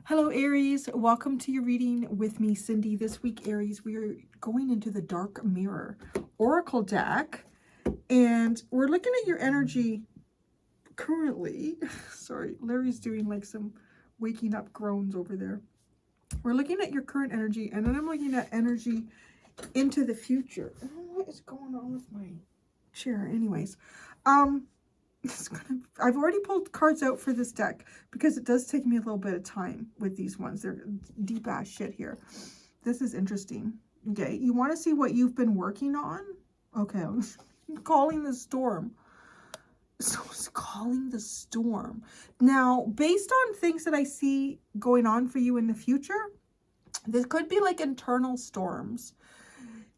Hello, Aries. Welcome to your reading with me, Cindy. This week, Aries, we are going into the Dark Mirror Oracle deck, and we're looking at your energy currently. Sorry, Larry's doing like some waking up groans over there. We're looking at your current energy, and then I'm looking at energy into the future. I don't know what is going on with my chair. Anyways, I've already pulled cards out for this deck because it does take me a little bit of time with these ones. They're deep ass shit here. This is interesting. Okay, you want to see what you've been working on? Okay, I'm calling the storm. So it's calling the storm. Now, based on things that I see going on for you in the future, this could be like internal storms.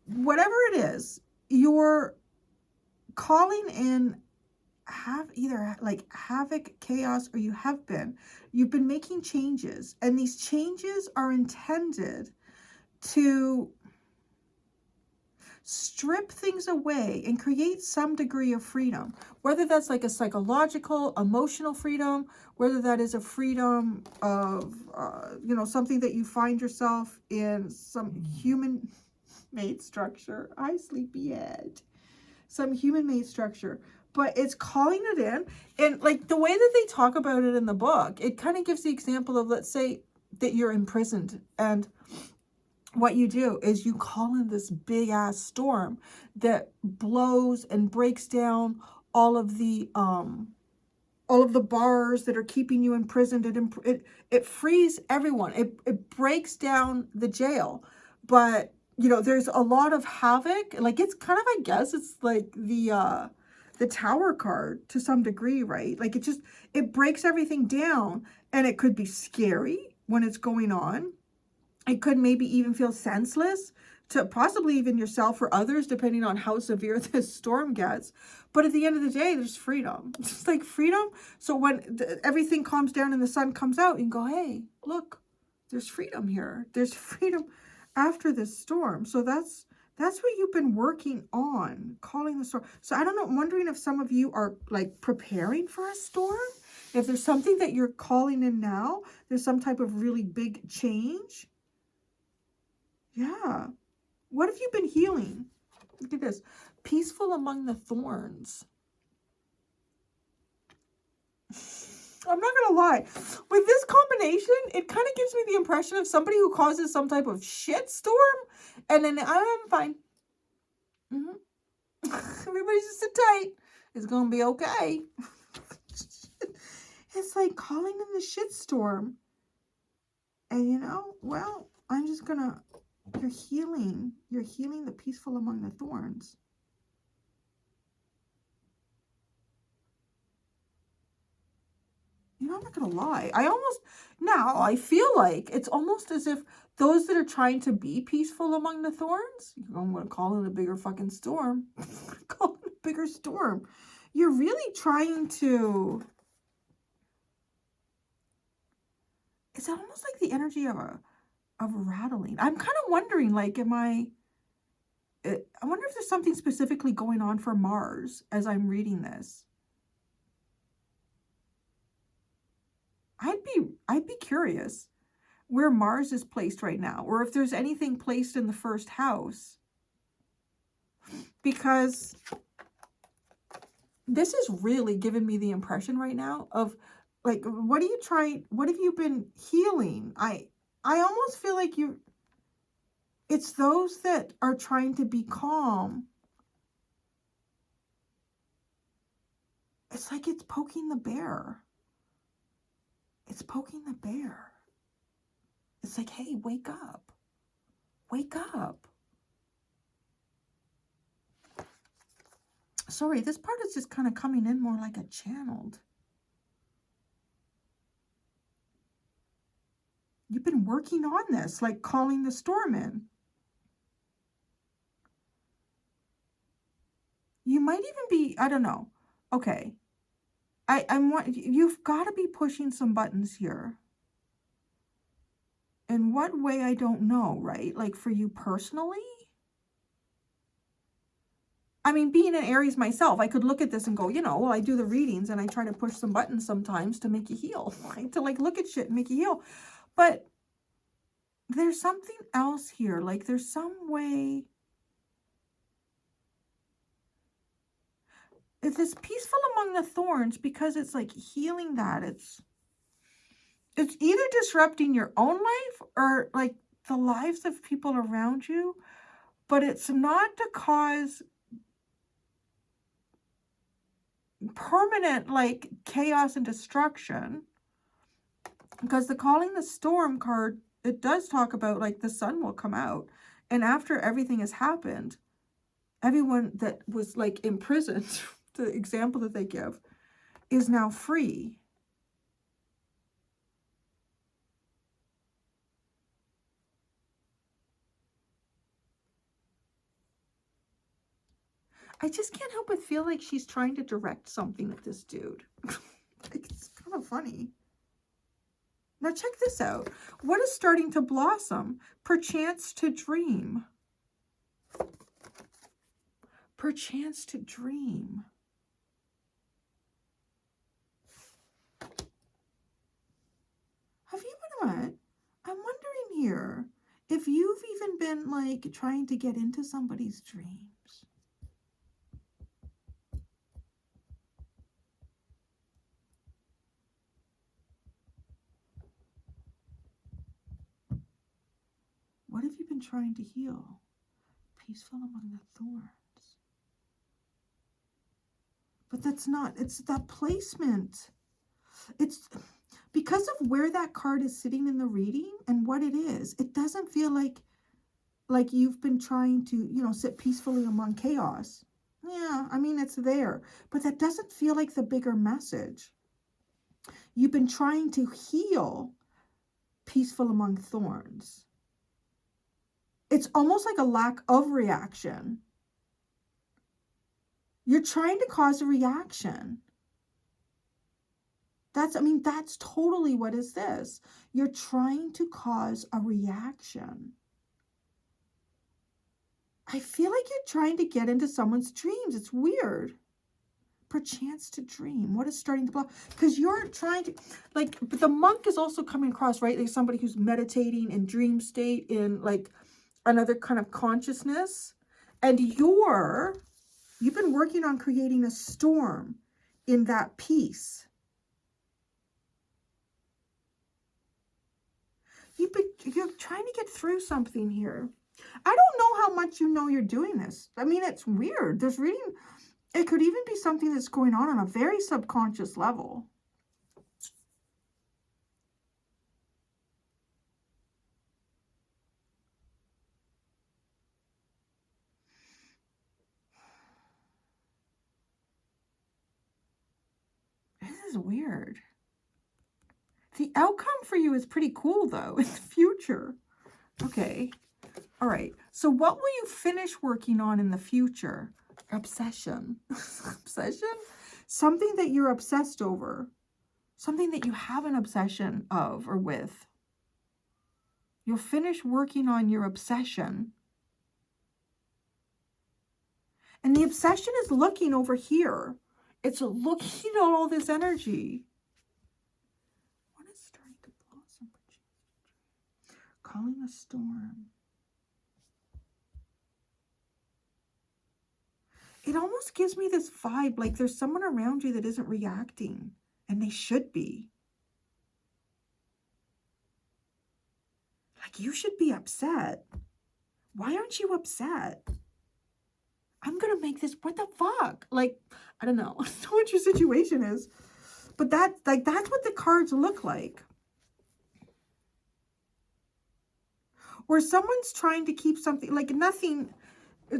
Whatever it is, you're calling in have either like havoc, chaos, or you've been making changes, and these changes are intended to strip things away and create some degree of freedom, whether that's like a psychological, emotional freedom, whether that is a freedom of something that you find yourself in some human made structure. Hi, sleepyhead. Some human made structure, but it's calling it in. And like the way that they talk about it in the book, it kind of gives the example of, let's say that you're imprisoned, and what you do is you call in this big ass storm that blows and breaks down all of the bars that are keeping you imprisoned. It frees everyone. It breaks down the jail. But there's a lot of havoc. Like, it's kind of, I guess it's like the Tower card to some degree, right? Like, it breaks everything down, and it could be scary when it's going on. It could maybe even feel senseless to possibly even yourself or others, depending on how severe this storm gets. But at the end of the day, there's freedom. It's just like freedom. So when everything calms down and the sun comes out, you can go, hey, look, there's freedom here. There's freedom after this storm. So that's what you've been working on, calling the storm. So I don't know, I'm wondering if some of you are like preparing for a storm. If there's something that you're calling in now, there's some type of really big change. Yeah. What have you been healing? Look at this. Peaceful among the thorns. I'm not going to lie. With this combination, it kind of gives me the impression of somebody who causes some type of shit storm. And then I'm fine. Everybody's just sit tight. It's going to be okay. It's like calling in the shit storm. And well, I'm just going to... You're healing the peaceful among the thorns. I'm not going to lie. I feel like it's almost as if those that are trying to be peaceful among the thorns, I'm going to call it a bigger fucking storm. Call it a bigger storm. You're really trying to... It's almost like the energy of a rattling. I'm kind of wondering, like, I wonder if there's something specifically going on for Mars as I'm reading this. I'd be curious where Mars is placed right now, or if there's anything placed in the first house, because this is really giving me the impression right now of, like, what have you been healing? I almost feel like it's those that are trying to be calm. It's like it's poking the bear. It's poking the bear. It's like, hey, wake up. Wake up. Sorry, this part is just kind of coming in more like a channeled. You've been working on this, like calling the storm in. You might even be, I don't know. Okay. You've got to be pushing some buttons here. In what way, I don't know, right? Like, for you personally? I mean, being an Aries myself, I could look at this and go, well, I do the readings and I try to push some buttons sometimes to make you heal, right? To like look at shit and make you heal. But there's something else here. Like there's some way. If it's peaceful among the thorns because it's like healing that. It's either disrupting your own life or like the lives of people around you. But it's not to cause permanent like chaos and destruction. Because the calling the storm card, it does talk about like the sun will come out. And after everything has happened, everyone that was like imprisoned, the example that they give, is now free. I just can't help but feel like she's trying to direct something at this dude. Like, it's kind of funny. Now check this out. What is starting to blossom? Perchance to dream. Perchance to dream. Have you been what? I'm wondering here if you've even been like trying to get into somebody's dreams. What have you been trying to heal? Peaceful among the thorns. But that's not, it's that placement. It's because of where that card is sitting in the reading and what it is. It doesn't feel like you've been trying to, you know, sit peacefully among chaos. Yeah, I mean, it's there. But that doesn't feel like the bigger message. You've been trying to heal peaceful among thorns. It's almost like a lack of reaction. You're trying to cause a reaction. That's totally what is this. You're trying to cause a reaction. I feel like you're trying to get into someone's dreams. It's weird. Perchance to dream. What is starting to block? Because you're trying to, like, but the monk is also coming across, right? Like somebody who's meditating in dream state, in like another kind of consciousness. And you've been working on creating a storm in that peace. You're trying to get through something here. I don't know how much you know you're doing this. I mean, it's weird. It could even be something that's going on a very subconscious level. This is weird. The outcome for you is pretty cool, though, in the future. Okay. All right. So what will you finish working on in the future? Obsession. Obsession? Something that you're obsessed over. Something that you have an obsession of or with. You'll finish working on your obsession. And the obsession is looking over here. It's looking at all this energy. What is starting to blossom? Calling a storm. It almost gives me this vibe like there's someone around you that isn't reacting, and they should be. Like, you should be upset. Why aren't you upset? I'm going to make this, what the fuck? Like, I don't know. I don't know what your situation is. But that's what the cards look like. Or someone's trying to keep something, like nothing,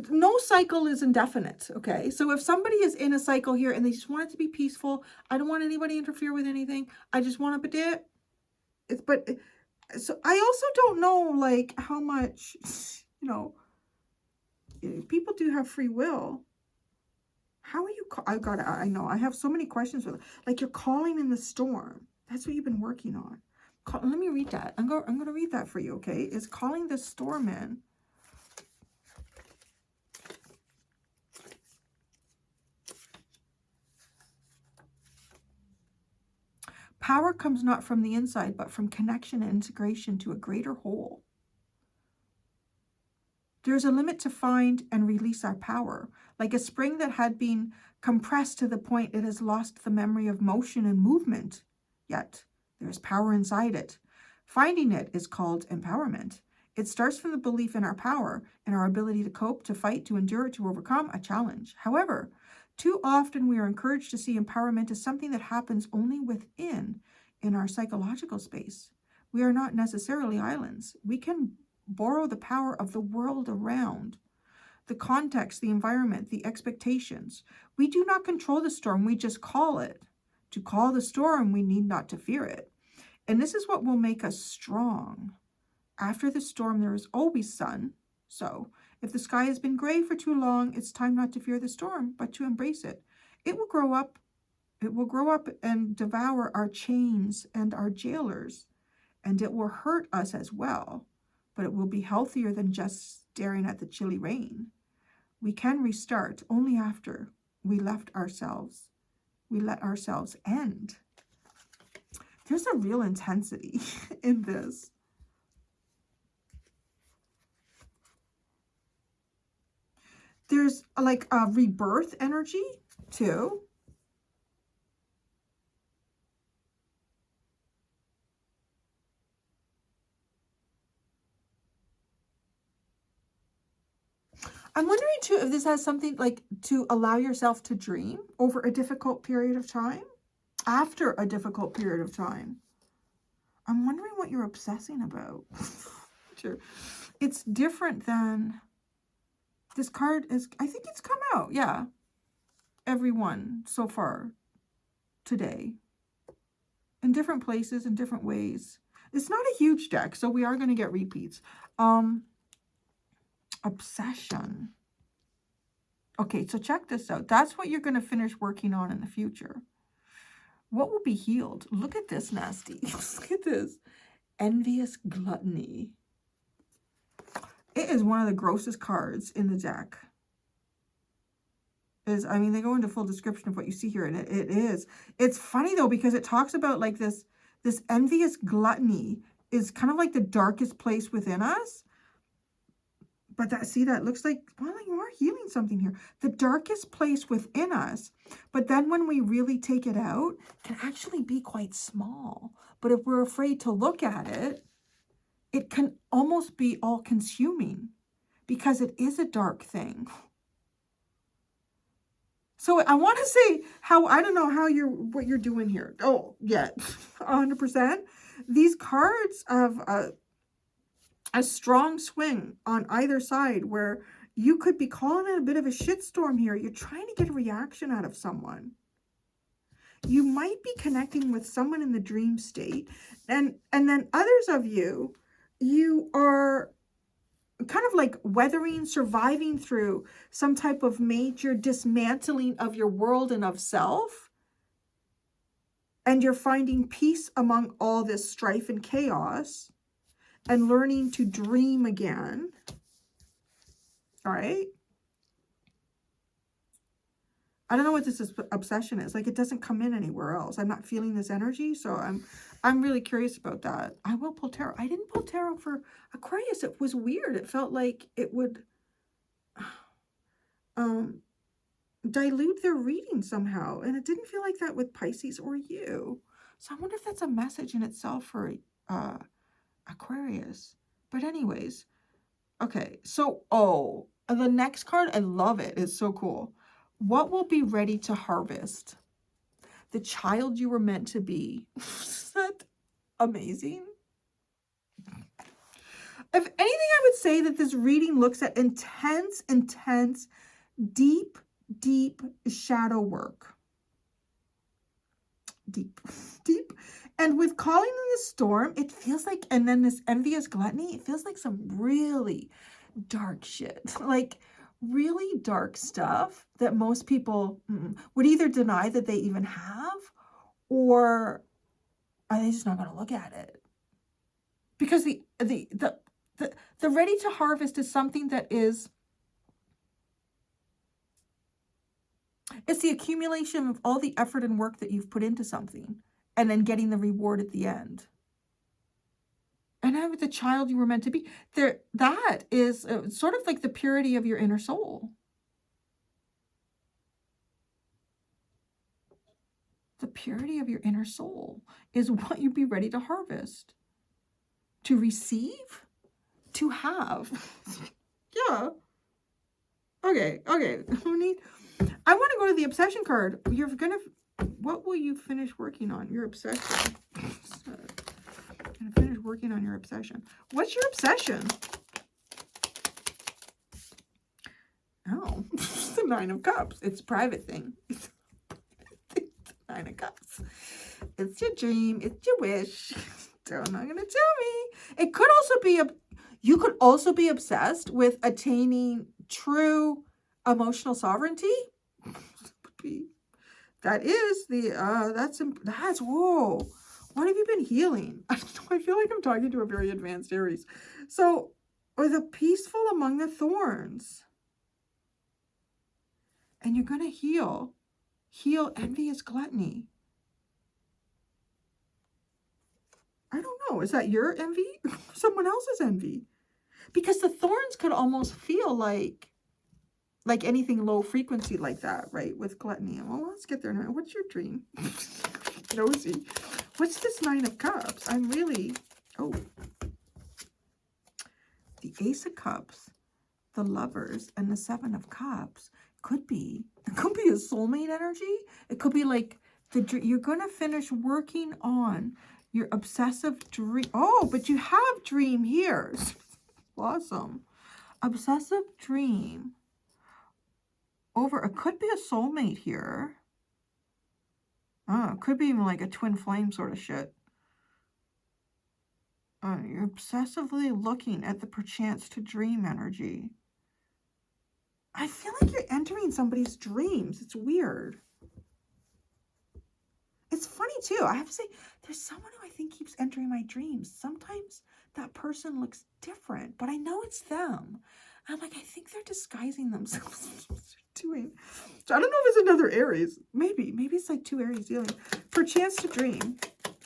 no cycle is indefinite, okay? So if somebody is in a cycle here and they just want it to be peaceful, I don't want anybody to interfere with anything. I just want to do it. But, so I also don't know, like, how much, you know, people do have free will. How are you? I know. I have so many questions with it. Like, you're calling in the storm. That's what you've been working on. Let me read that. I'm going to read that for you, okay? Is calling the storm in. Power comes not from the inside, but from connection and integration to a greater whole. There's a limit to find and release our power, like a spring that had been compressed to the point it has lost the memory of motion and movement. Yet, there is power inside it. Finding it is called empowerment. It starts from the belief in our power and our ability to cope, to fight, to endure, to overcome a challenge. However, too often we are encouraged to see empowerment as something that happens only within, in our psychological space. We are not necessarily islands. We can borrow the power of the world around, the context, the environment, the expectations. We do not control the storm, we just call it. To call the storm, we need not to fear it. And this is what will make us strong. After the storm, there is always sun. So, if the sky has been gray for too long, it's time not to fear the storm, but to embrace it. It will grow up. It will grow up and devour our chains and our jailers, and it will hurt us as well. But it will be healthier than just staring at the chilly rain. We can restart only after we let ourselves end. There's a real intensity in this. There's like a rebirth energy too. I'm wondering too if this has something like to allow yourself to dream over a difficult period of time, after a difficult period of time. I'm wondering what you're obsessing about. Sure. It's different than this card is, I think it's come out. Yeah. Everyone so far today. In different places, in different ways. It's not a huge deck, so we are going to get repeats. Obsession. Okay, so check this out. That's what you're going to finish working on in the future. What will be healed? Look at this nasty. Look at this. Envious gluttony. It is one of the grossest cards in the deck. I mean, they go into full description of what you see here, and it is. It's funny, though, because it talks about, like, this envious gluttony is kind of like the darkest place within us. But that looks like, well, you are healing something here. The darkest place within us. But then when we really take it out, it can actually be quite small. But if we're afraid to look at it, it can almost be all-consuming because it is a dark thing. So I want to say I don't know what you're doing here. Oh, yeah, 100%. These cards have a strong swing on either side where you could be calling it a bit of a shitstorm here. You're trying to get a reaction out of someone. You might be connecting with someone in the dream state. And then others of you are kind of like surviving through some type of major dismantling of your world and of self. And you're finding peace among all this strife and chaos and learning to dream again. All right. I don't know what this obsession is. Like, it doesn't come in anywhere else. I'm not feeling this energy, so I'm really curious about that. I will pull tarot. I didn't pull tarot for Aquarius. It was weird. It felt like it would dilute their reading somehow, and it didn't feel like that with Pisces or you. So I wonder if that's a message in itself for Aquarius. But anyways, okay. So, the next card, I love it. It's so cool. What will be ready to harvest? The child you were meant to be. Isn't that amazing? If anything, I would say that this reading looks at intense, deep shadow work. Deep. And with calling in the storm, it feels like, and then this envious gluttony, it feels like some really dark shit. Like, really dark stuff that most people would either deny that they even have, or are they just not going to look at it? Because the ready to harvest is something that is, it's the accumulation of all the effort and work that you've put into something, and then getting the reward at the end. And now with the child you were meant to be, there, that is sort of like the purity of your inner soul. The purity of your inner soul is what you'd be ready to harvest, to receive, to have. Yeah. Okay. I want to go to the obsession card. You're going to, what will you finish working on? Your obsession. Going to finish working on your obsession. What's your obsession? Oh, it's the Nine of Cups. It's a private thing. It's the Nine of Cups. It's your dream. It's your wish. Don't not gonna tell me. It could also be you could also be obsessed with attaining true emotional sovereignty. That is the that's whoa. What have you been healing? I feel like I'm talking to a very advanced Aries. So, or the peaceful among the thorns. And you're going to heal envious gluttony. I don't know. Is that your envy? Someone else's envy? Because the thorns could almost feel like anything low frequency like that, right? With gluttony. Well, let's get there now. What's your dream? Nosy. What's this Nine of Cups? I'm really... Oh. The Ace of Cups, the Lovers, and the Seven of Cups could be... It could be a soulmate energy. It could be like... You're going to finish working on your obsessive dream. Oh, but you have dream here. Awesome. Obsessive dream. Over... It could be a soulmate here. It could be even like a twin flame sort of shit. You're obsessively looking at the perchance to dream energy. I feel like you're entering somebody's dreams. It's weird. It's funny too. I have to say, there's someone who I think keeps entering my dreams. Sometimes that person looks different, but I know it's them. I'm like, I think they're disguising themselves. Doing. So I don't know if it's another Aries. Maybe it's like two Aries dealing. Perchance to dream.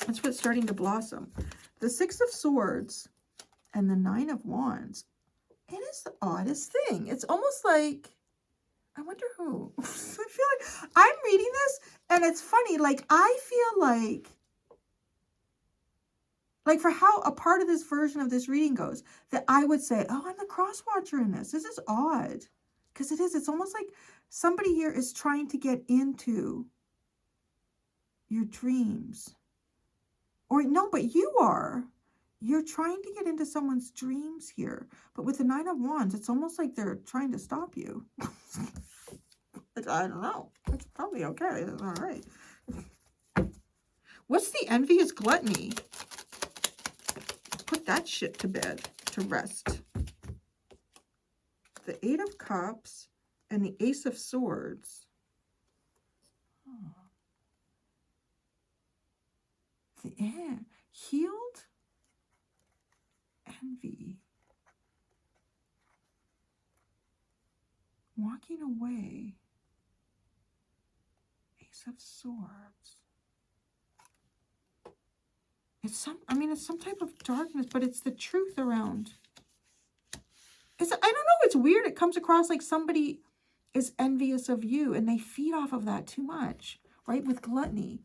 That's what's starting to blossom. The Six of Swords and the Nine of Wands. It is the oddest thing. It's almost like, I wonder who. I feel like I'm reading this and it's funny. Like I feel like for how a part of this version of this reading goes, that I would say, oh, I'm the cross watcher in this. This is odd. Because it is. It's almost like somebody here is trying to get into your dreams. Or no, but you are. You're trying to get into someone's dreams here. But with the Nine of Wands, it's almost like they're trying to stop you. I don't know. It's probably okay. That's all right. What's the envious gluttony? Put that shit to bed, to rest. The Eight of Cups and the Ace of Swords. The air. Healed envy. Walking away. Ace of Swords. It's some type of darkness, but it's the truth around. I don't know, it's weird. It comes across like somebody is envious of you and they feed off of that too much, right? With gluttony.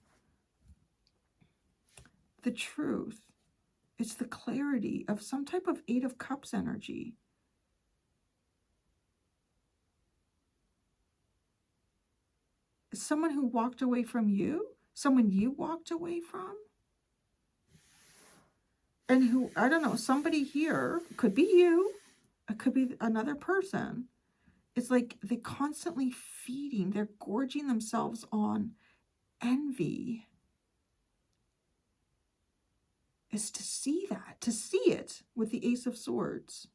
The truth. It's the clarity of some type of Eight of Cups energy. Someone who walked away from you? Someone you walked away from? And who, I don't know, somebody here, could be you. It could be another person. It's like they constantly feeding. They're gorging themselves on envy. Is to see that. To see it with the Ace of Swords.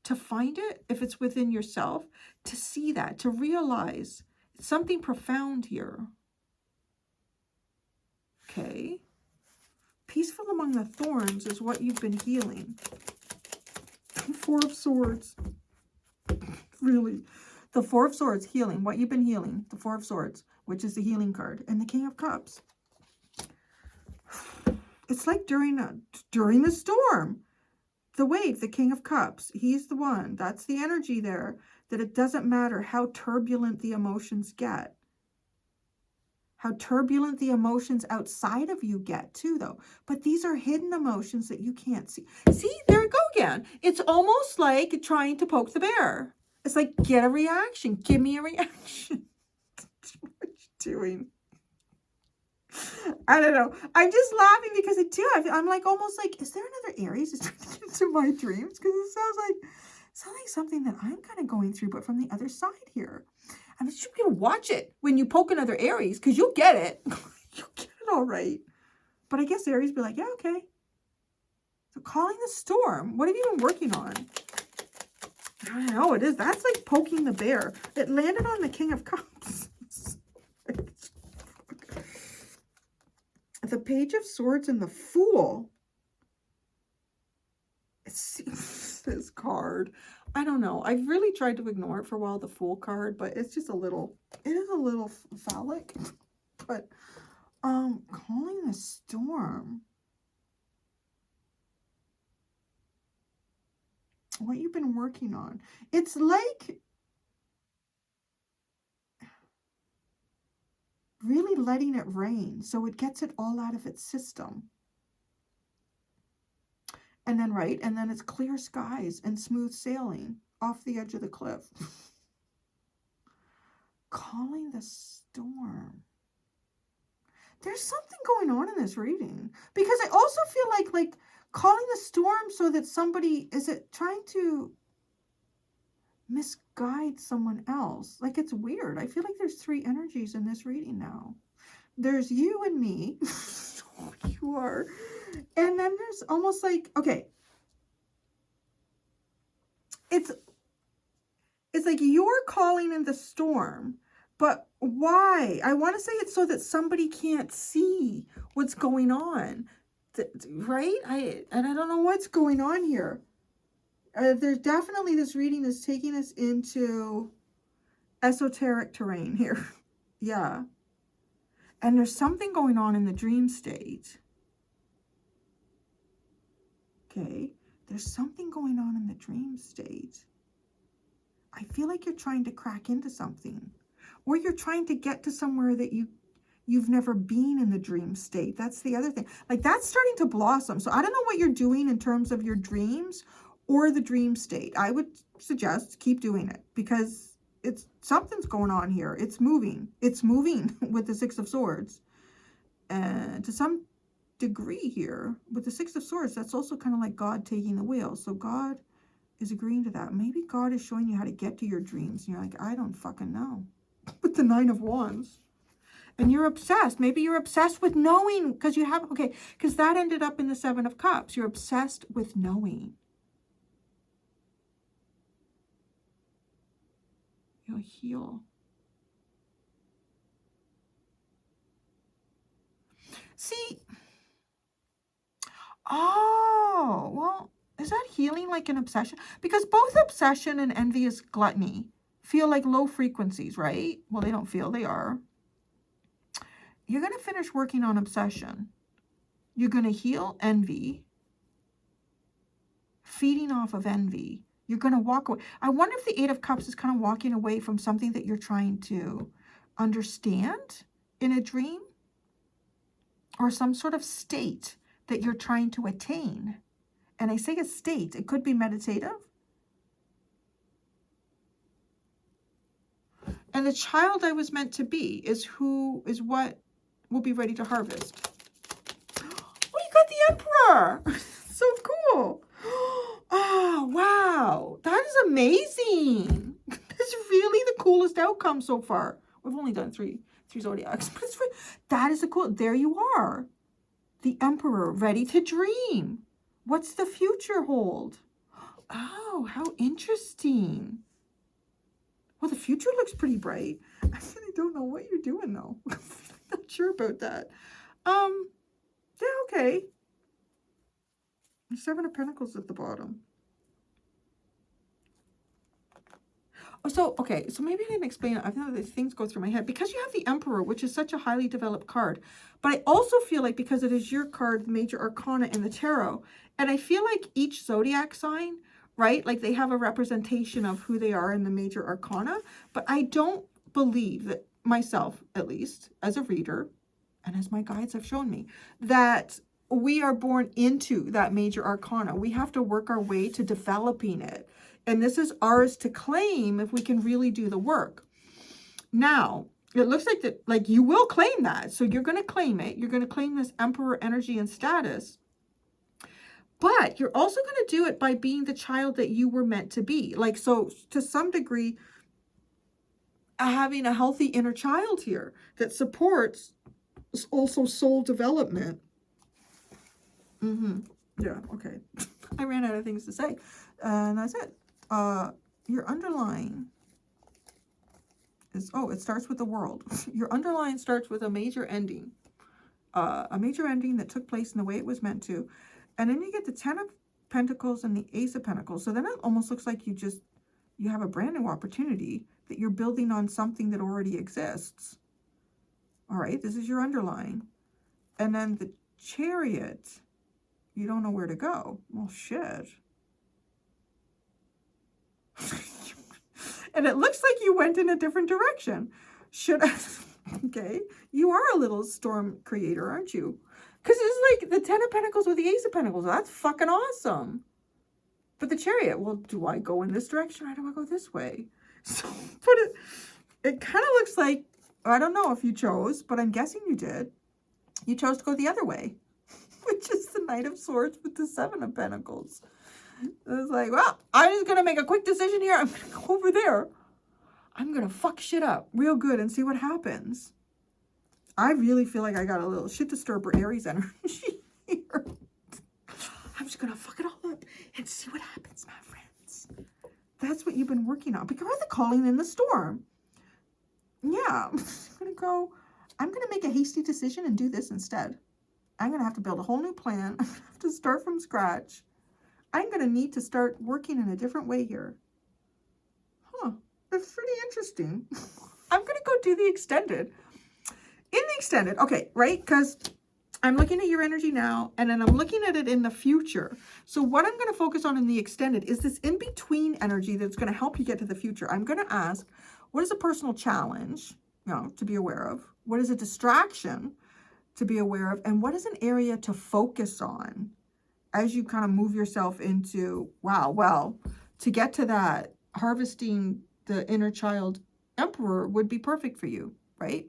To find it, if it's within yourself. To see that. To realize it's something profound here. Okay. Peaceful among the thorns is what you've been healing. Four of Swords. Really. The Four of Swords, healing. What you've been healing. The Four of Swords, which is the healing card. And the King of Cups. It's like during the storm. The wave, the King of Cups, he's the one. That's the energy there, that it doesn't matter how turbulent the emotions get. How turbulent the emotions outside of you get too, though. But these are hidden emotions that you can't see. See, there we go again. It's almost like trying to poke the bear. It's like, get a reaction. Give me a reaction. What are you doing? I don't know. I'm just laughing because I'm like almost like, is there another Aries that's trying to get into my dreams? Because it sounds like something that I'm kind of going through, but from the other side here. I'm just going to watch it when you poke another Aries, because you'll get it. You'll get it all right. But I guess Aries be like, yeah, okay. So calling the storm. What have you been working on? I don't know. It is. That's like poking the bear. It landed on the King of Cups. The Page of Swords and the Fool. It's this card. I don't know. I've really tried to ignore it for a while, the Fool card, but it's just it is a little phallic. But, calling the storm. What you've been working on. It's like really letting it rain so it gets it all out of its system. And then, right, and then it's clear skies and smooth sailing off the edge of the cliff. Calling the storm. There's something going on in this reading. Because I also feel like calling the storm so that somebody, is it trying to misguide someone else? Like, it's weird. I feel like there's 3 energies in this reading now. There's you and me. You are. And then there's almost like, okay. It's like you're calling in the storm, but why? I want to say it's so that somebody can't see what's going on, right? And I don't know what's going on here. There's definitely, this reading is taking us into esoteric terrain here. Yeah. And there's something going on in the dream state. Okay. There's something going on in the dream state. I feel like you're trying to crack into something, or you're trying to get to somewhere that you've never been in the dream state. That's the other thing. Like, that's starting to blossom. So I don't know what you're doing in terms of your dreams or the dream state. I would suggest keep doing it, because something's going on here. It's moving. It's moving with the 6 of Swords. And to some degree here, with the 6 of Swords, that's also kind of like God taking the wheel. So God is agreeing to that. Maybe God is showing you how to get to your dreams. And you're like, I don't fucking know. With the 9 of Wands. And you're obsessed. Maybe you're obsessed with knowing, because you have, okay, because that ended up in the 7 of Cups. You're obsessed with knowing. You'll heal. See, oh, well, is that healing like an obsession? Because both obsession and envious gluttony feel like low frequencies, right? Well, they don't feel, they are. You're going to finish working on obsession. You're going to heal envy, feeding off of envy. You're going to walk away. I wonder if the 8 of Cups is kind of walking away from something that you're trying to understand in a dream, or some sort of state that you're trying to attain. And I say a state, it could be meditative. And the child I was meant to be is what will be ready to harvest. Oh, you got the Emperor. So cool. Oh, wow. That is amazing. That's really the coolest outcome so far. We've only done three zodiacs. But that is the cool. There you are. The Emperor, ready to dream. What's the future hold? Oh, how interesting. Well, the future looks pretty bright. I really don't know what you're doing, though. I'm not sure about that. Yeah, okay. 7 of Pentacles at the bottom. So, okay, so maybe I didn't explain it. I know these things go through my head. Because you have the Emperor, which is such a highly developed card. But I also feel like because it is your card, the Major Arcana in the Tarot, and I feel like each zodiac sign, right? Like they have a representation of who they are in the Major Arcana. But I don't believe that myself, at least, as a reader, and as my guides have shown me, that we are born into that Major Arcana. We have to work our way to developing it. And this is ours to claim if we can really do the work. Now, it looks like that, like you will claim that. So you're going to claim it. You're going to claim this Emperor energy and status. But you're also going to do it by being the child that you were meant to be. Like, so to some degree, having a healthy inner child here that supports also soul development. Yeah, okay. I ran out of things to say. And that's it. Your underline is, oh, it starts with the world. Your underline starts with a major ending. A major ending that took place in the way it was meant to. And then you get the 10 of Pentacles and the Ace of Pentacles. So then it almost looks like you have a brand new opportunity that you're building on something that already exists. All right, this is your underline. And then the Chariot, you don't know where to go. Well, shit. And it looks like you went in a different direction. Should I? Okay, you are a little storm creator, aren't you? Because it's like the 10 of Pentacles with the Ace of Pentacles. That's fucking awesome. But the Chariot, well, do I go in this direction or do I go this way? So, but it kind of looks like, I don't know if you chose, but I'm guessing you did. You chose to go the other way, which is the Knight of Swords with the 7 of Pentacles. I was like, well, I'm just going to make a quick decision here. I'm going to go over there. I'm going to fuck shit up real good and see what happens. I really feel like I got a little shit disturber Aries energy here. I'm just going to fuck it all up and see what happens, my friends. That's what you've been working on. But you're the calling in the storm. Yeah, I'm going to make a hasty decision and do this instead. I'm going to have to build a whole new plan. I'm going to have to start from scratch. I'm going to need to start working in a different way here. Huh. That's pretty interesting. I'm going to go do the extended. In the extended, okay, right? Because I'm looking at your energy now, and then I'm looking at it in the future. So what I'm going to focus on in the extended is this in-between energy that's going to help you get to the future. I'm going to ask, what is a personal challenge, to be aware of? What is a distraction to be aware of? And what is an area to focus on as you kind of move yourself into, wow, well, to get to that, harvesting the inner child Emperor would be perfect for you, right?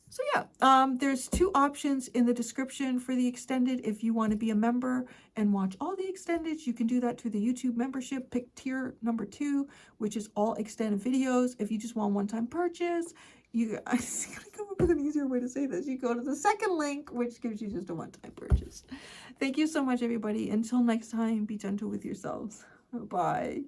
So yeah, there's 2 options in the description for the extended. If you want to be a member and watch all the extended, you can do that through the YouTube membership. Pick tier number 2, which is all extended videos. If you just want one-time purchase, I gotta come up with an easier way to say this. You go to the second link, which gives you just a one-time purchase. Thank you so much, everybody. Until next time, be gentle with yourselves. Bye.